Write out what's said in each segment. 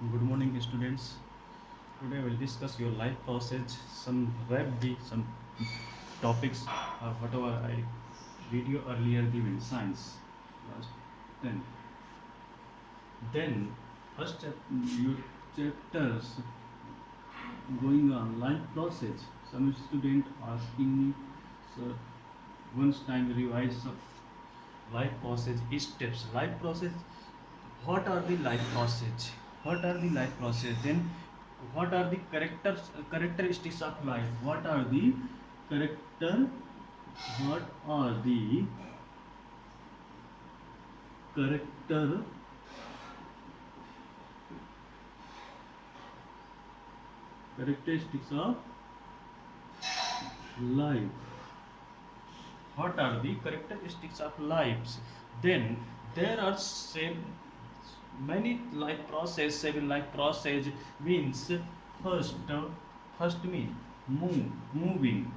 Good morning, students. Today we'll discuss your life process, some some topics, whatever I video earlier given science. Last 10. Then first your chapters going on life process. Some student asking me, sir, once time revise life process steps. Life process. What are the life process? What are the life process? Then what are the characteristics of life? What are the character? What are the character characteristics of life? What are the characteristics of lives? Then there are many life process. Seven life process means first first mean moving moving.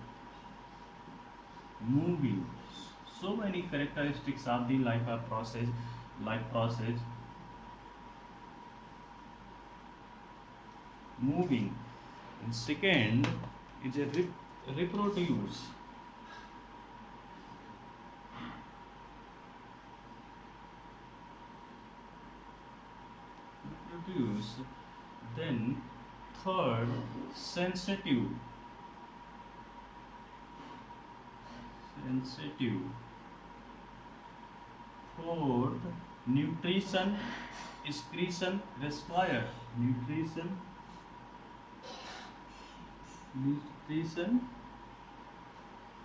So many characteristics of the life process moving. And second is a reproduce. Reproduce. Then third, sensitive. Sensitive. Fourth, nutrition, excretion, respire. Nutrition,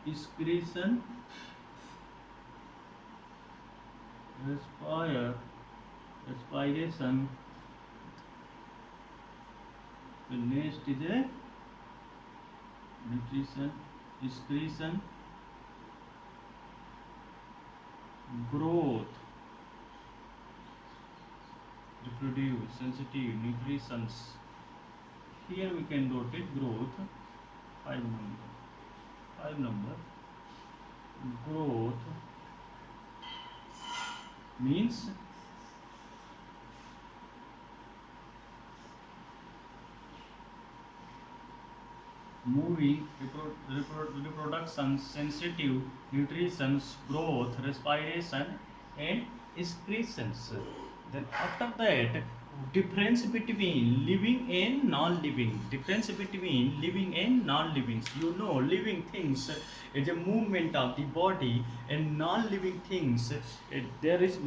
excretion, respiration. The next is a nutrition, excretion, growth, reproduce, sensitive, nutritions. Here we can note it growth, 5 number. 5 number. Growth means moving, reproduction, sensitive, nutrition, growth, respiration, and excretions. Then after that, difference between living and non-living. Difference between living and non-living. You know, living things is a movement of the body, and non-living things there is a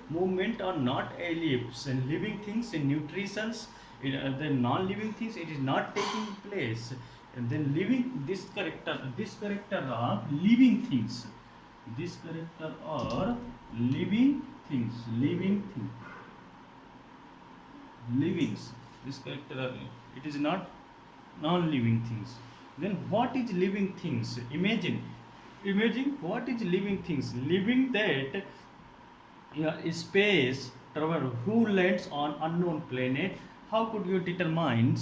movement or not ellipse. And living things in nutritions, the non-living things, it is not taking place. And then living, this character of living things, this character or livings, this character are, it is not non-living things. Then what is living things? Imagine what is living things. Living that, yeah, space travel, who lands on unknown planet. How could you determine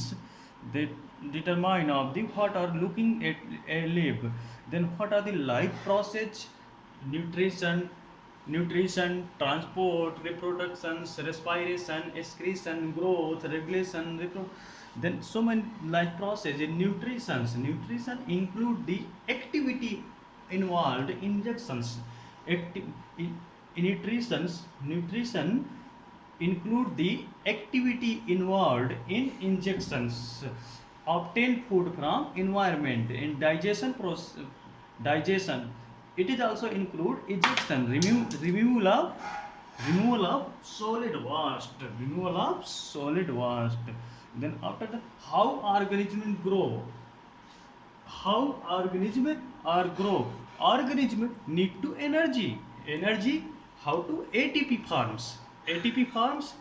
of the what are looking at a lab? Then what are the life process? Nutrition, transport, reproduction, respiration, excretion, growth, regulation, then so many life process in nutrition include the activity involved injections. Nutrition include the activity involved in injections. Obtain food from environment. In digestion, it is also include ejection, removal of solid waste. Then after that, how organisms grow. How organisms are grow. Organism need to energy. How to ATP farms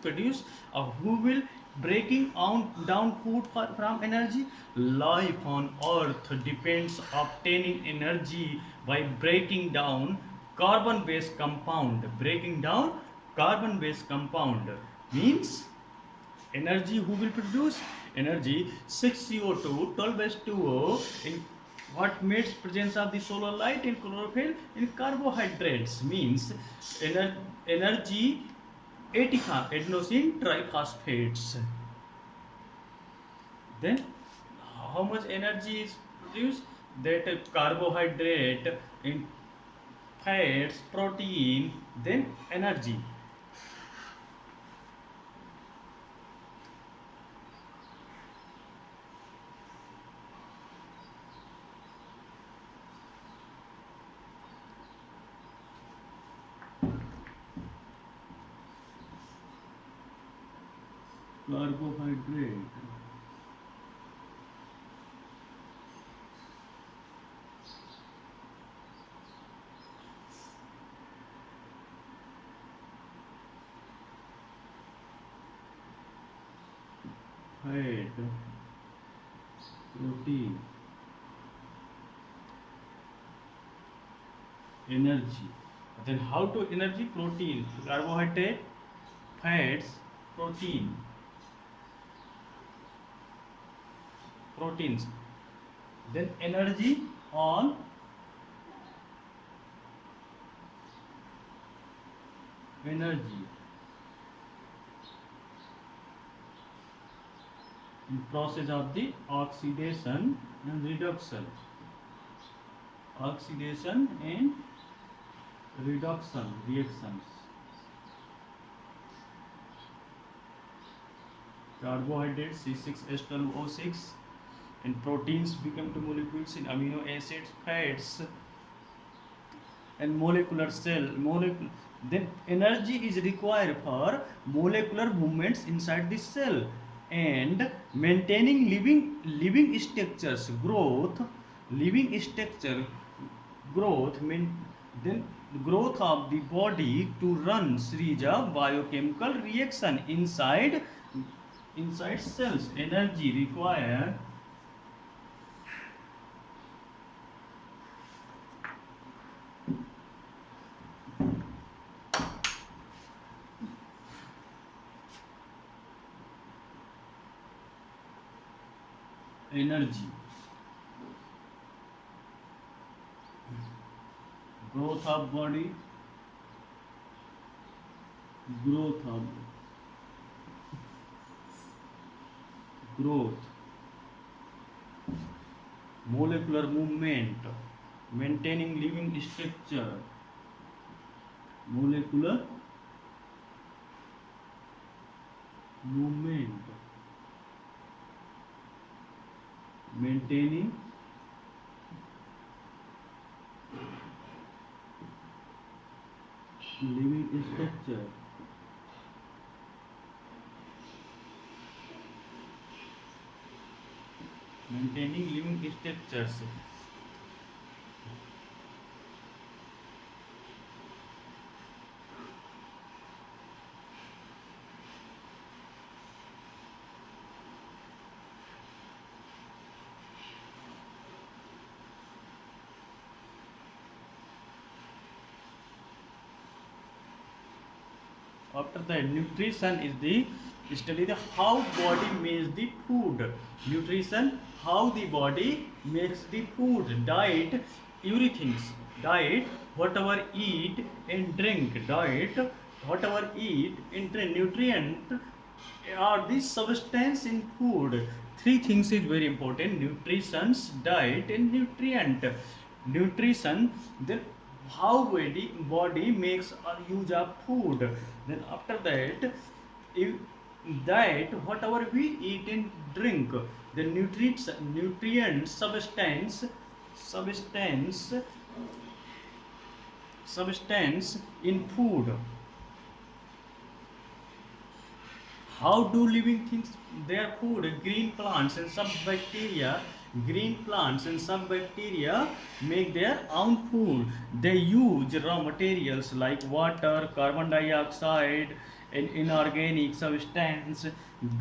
produce who will breaking down food from energy. Life on earth depends obtaining energy by breaking down carbon based compound means energy. Who will produce energy? 6CO2, 12H2O. In what makes presence of the solar light in chlorophyll in carbohydrates means energy adenosine triphosphates. Then how much energy is produced? That carbohydrate, in fats, protein, then energy. Carbohydrate, fat, protein, energy. Then how to energy? Protein, carbohydrate, fats, protein, proteins. Then energy on energy in process of the oxidation and reduction. Oxidation and reduction reactions. Carbohydrates C6H12O6 and proteins become to molecules in amino acids, fats, and molecular cell. Then energy is required for molecular movements inside the cell and maintaining living structures growth, living structure growth mean then growth of the body to run series of biochemical reaction inside cells. Energy required energy, growth of body, growth of growth, molecular movement, maintaining living structure, molecular movement, maintaining living structure, maintaining living structures. After that, nutrition is the study the how body makes the food. Nutrition, how the body makes the food. Diet, everything. Diet, whatever eat and drink. Diet, whatever eat and drink. Nutrient are the substance in food. Three things is very important: nutrition, diet, and nutrient. Nutrition, then how body makes a use of food. Then after that, if diet, whatever we eat and drink, the nutrient substance in food. How do living things their food? Green plants and some bacteria make their own food. They use raw materials like water, carbon dioxide, and inorganic substance.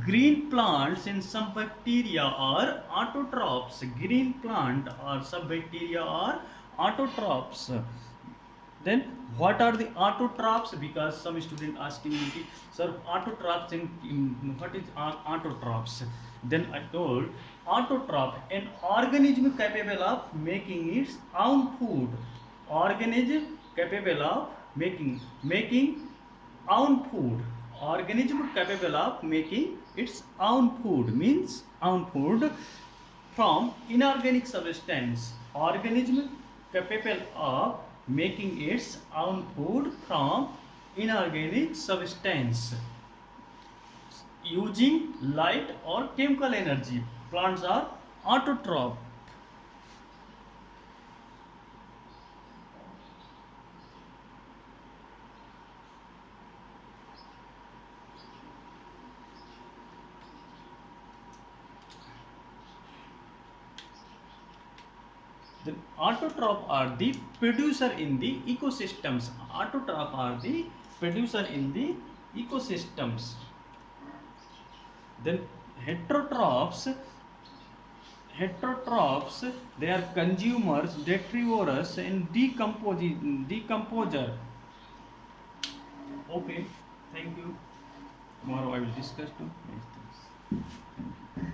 Green plants and some bacteria are autotrophs. Green plant or some bacteria are autotrophs. Then what are the autotrophs? Because some student asking me, sir, autotrophs in what is autotrophs? Then I told autotroph, an organism capable of making its own food. Organism capable of making own food. organism capable of making its own food means own food from inorganic substance. Organism capable of making its own food from inorganic substance using light or chemical energy. Plants are autotroph. The autotroph are the producer in the ecosystems. Autotroph are the producer in the ecosystems. Then heterotrophs, heterotrophs, they are consumers, detrivorous, and decomposer. Okay, thank you. Tomorrow I will discuss two next things.